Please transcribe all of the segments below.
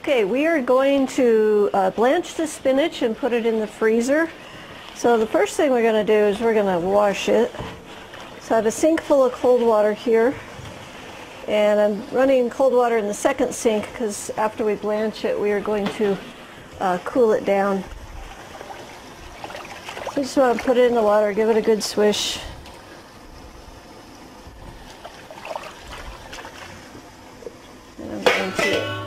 Okay, we are going to blanch the spinach and put it in the freezer. So the first thing we're going to do is we're going to wash it. So I have a sink full of cold water here, and I'm running cold water in the second sink because after we blanch it we are going to cool it down. So just want to put it in the water, give it a good swish. And I'm going to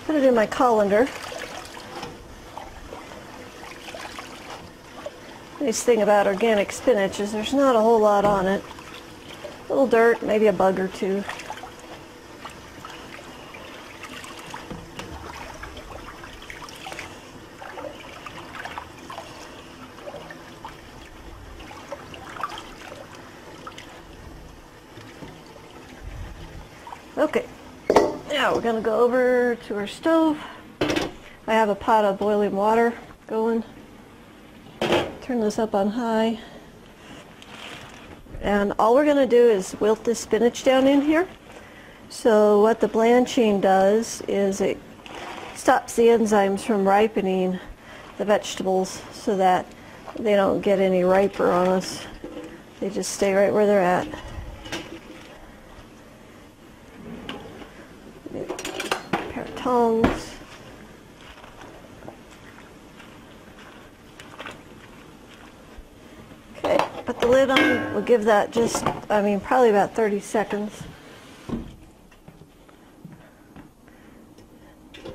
put it in my colander. Nice thing about organic spinach is there's not a whole lot on it. A little dirt, maybe a bug or two. Okay, now we're going to go over to our stove. I have a pot of boiling water going. Turn this up on high. And all we're going to do is wilt this spinach down in here. So what the blanching does is it stops the enzymes from ripening the vegetables so that they don't get any riper on us. They just stay right where they're at. A pair of tongs. Okay, put the lid on. We'll give that just, probably about 30 seconds.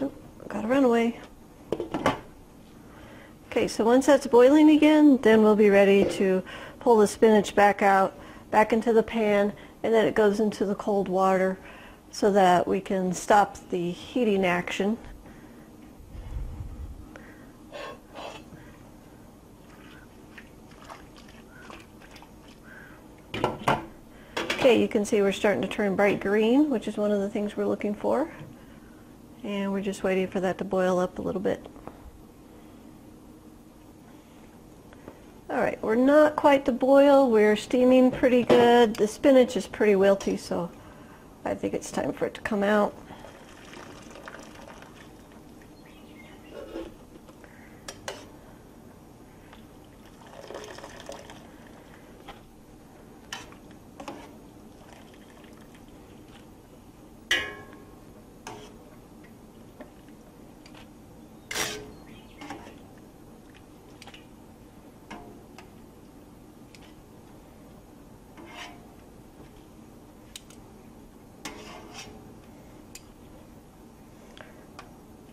Oh, got a runaway. Okay, so once that's boiling again, then we'll be ready to pull the spinach back out, back into the pan, and then it goes into the cold water so that we can stop the heating action. Okay, you can see we're starting to turn bright green, which is one of the things we're looking for. And we're just waiting for that to boil up a little bit. Alright, we're not quite to boil. We're steaming pretty good. The spinach is pretty wilty, so I think it's time for it to come out.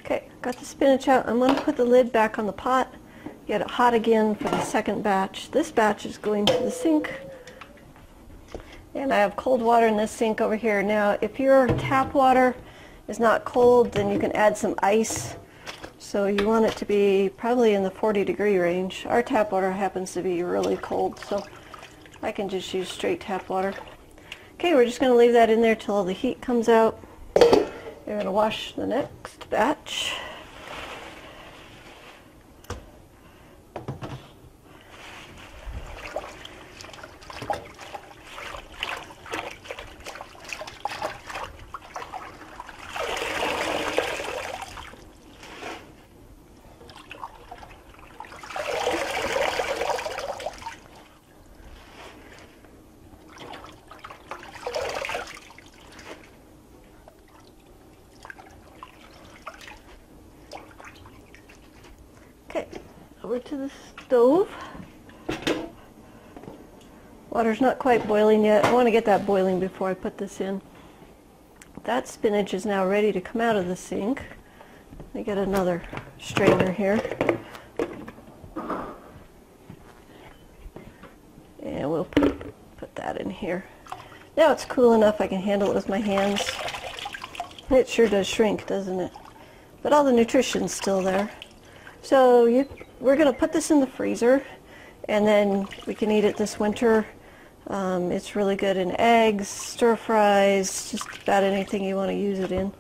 Okay, got the spinach out. I'm going to put the lid back on the pot, get it hot again for the second batch. This batch is going to the sink, and I have cold water in this sink over here. Now, if your tap water is not cold, then you can add some ice. So you want it to be probably in the 40-degree range. Our tap water happens to be really cold, so I can just use straight tap water. Okay, we're just going to leave that in there till all the heat comes out. We're going to wash the next batch. Okay, over to the stove. Water's not quite boiling yet. I want to get that boiling before I put this in. That spinach is now ready to come out of the sink. Let me get another strainer here. And we'll put that in here. Now it's cool enough I can handle it with my hands. It sure does shrink, doesn't it? But all the nutrition's still there. So we're going to put this in the freezer, and then we can eat it this winter. It's really good in eggs, stir fries, just about anything you want to use it in.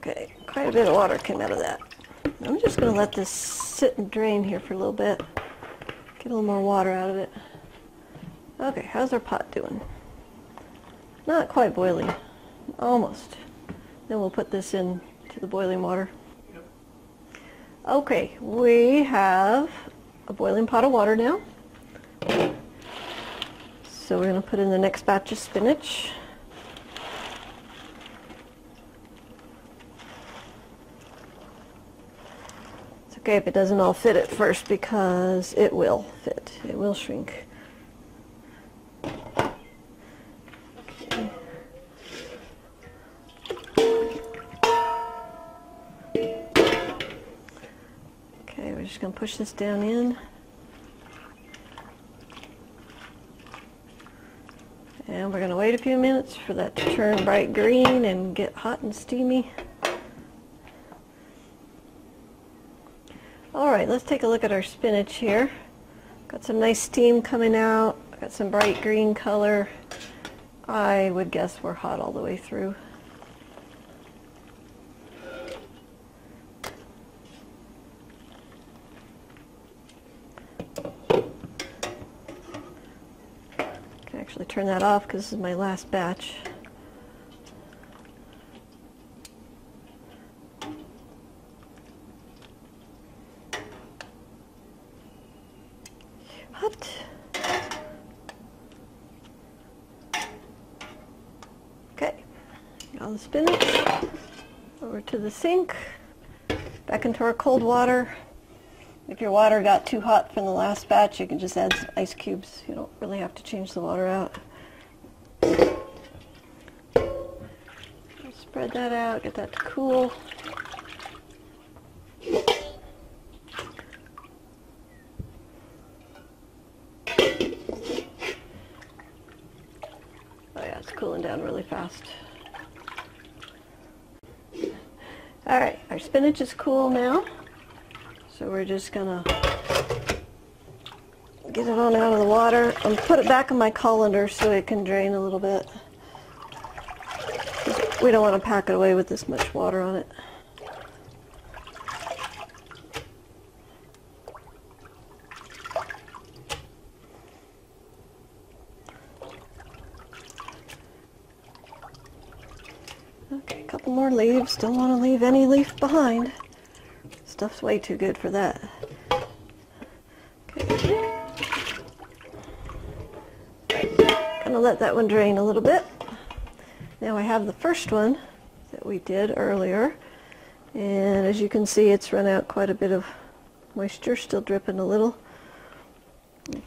Okay, quite a bit of water came out of that. I'm just going to let this sit and drain here for a little bit. Get a little more water out of it. Okay, how's our pot doing? Not quite boiling. Almost. Then we'll put this in to the boiling water. Okay, we have a boiling pot of water now. So we're going to put in the next batch of spinach. It's okay if it doesn't all fit at first because it will fit. It will shrink. Okay. Okay, we're just going to push this down in. And we're going to wait a few minutes for that to turn bright green and get hot and steamy. Alright, let's take a look at our spinach here. Got some nice steam coming out. Got some bright green color. I would guess we're hot all the way through. Actually turn that off because this is my last batch. What? Okay, all the spinach over to the sink, back into our cold water. If your water got too hot from the last batch, you can just add some ice cubes. You don't really have to change the water out. Spread that out, get that to cool. Oh yeah, it's cooling down really fast. Alright, our spinach is cool now. So we're just going to get it on out of the water and put it back in my colander so it can drain a little bit. We don't want to pack it away with this much water on it. Okay, a couple more leaves. Don't want to leave any leaf behind. Stuff's way too good for that. Okay. Gonna let that one drain a little bit. Now I have the first one that we did earlier, and as you can see, it's run out quite a bit of moisture, still dripping a little.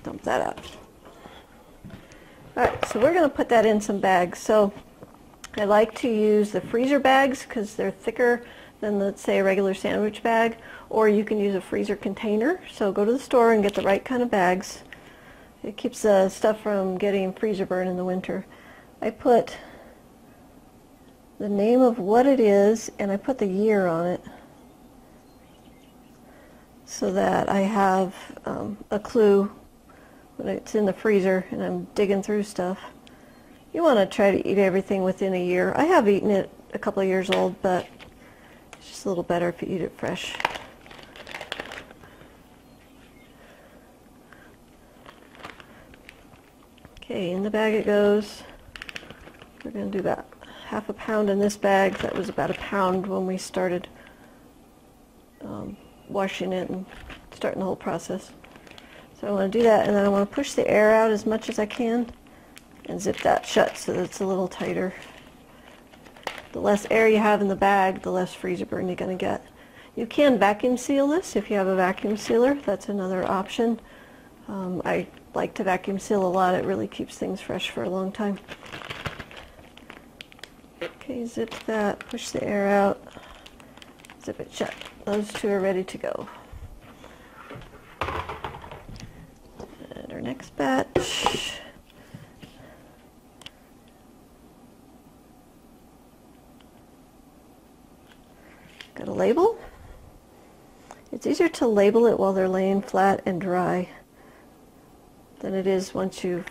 Dump that out. Alright, so we're gonna put that in some bags. So I like to use the freezer bags because they're thicker than, let's say, a regular sandwich bag, or you can use a freezer container. So go to the store and get the right kind of bags. It keeps the stuff from getting freezer burn in the winter. I put the name of what it is and I put the year on it so that I have a clue when it's in the freezer and I'm digging through stuff. You want to try to eat everything within a year. I have eaten it a couple of years old, but it's just a little better if you eat it fresh. Okay, in the bag it goes. We're going to do about half a pound in this bag. That was about a pound when we started washing it and starting the whole process. So I want to do that, and then I want to push the air out as much as I can and zip that shut so that it's a little tighter. The less air you have in the bag, the less freezer burn you're going to get. You can vacuum seal this if you have a vacuum sealer. That's another option. I like to vacuum seal a lot. It really keeps things fresh for a long time. Okay, zip that, push the air out, zip it shut. Those two are ready to go. And our next batch. Got a label. It's easier to label it while they're laying flat and dry than it is once you've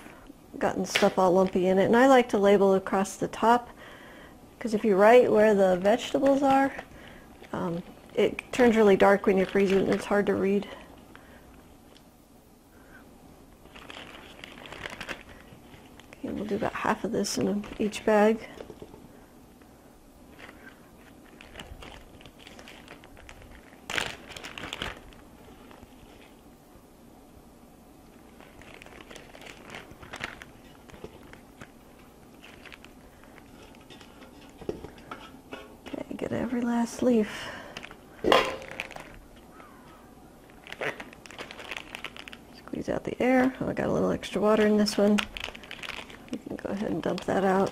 gotten stuff all lumpy in it. And I like to label across the top because if you're right where the vegetables are, it turns really dark when you freeze it and it's hard to read. Okay, we'll do about half of this in each bag. Get every last leaf. Squeeze out the air. Oh, I got a little extra water in this one. You can go ahead and dump that out.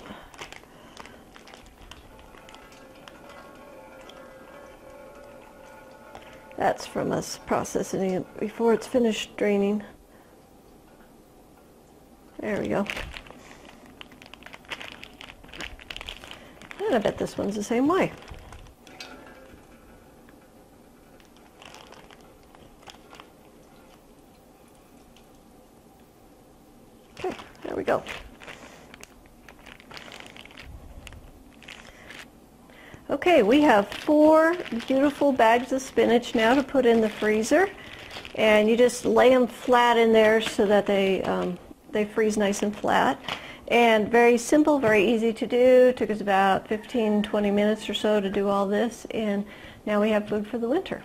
That's from us processing it before it's finished draining. There we go. And I bet this one's the same way. Okay, there we go. Okay, we have 4 beautiful bags of spinach now to put in the freezer, and you just lay them flat in there so that they freeze nice and flat. And very simple, very easy to do. Took us about 15-20 minutes or so to do all this, and now we have food for the winter.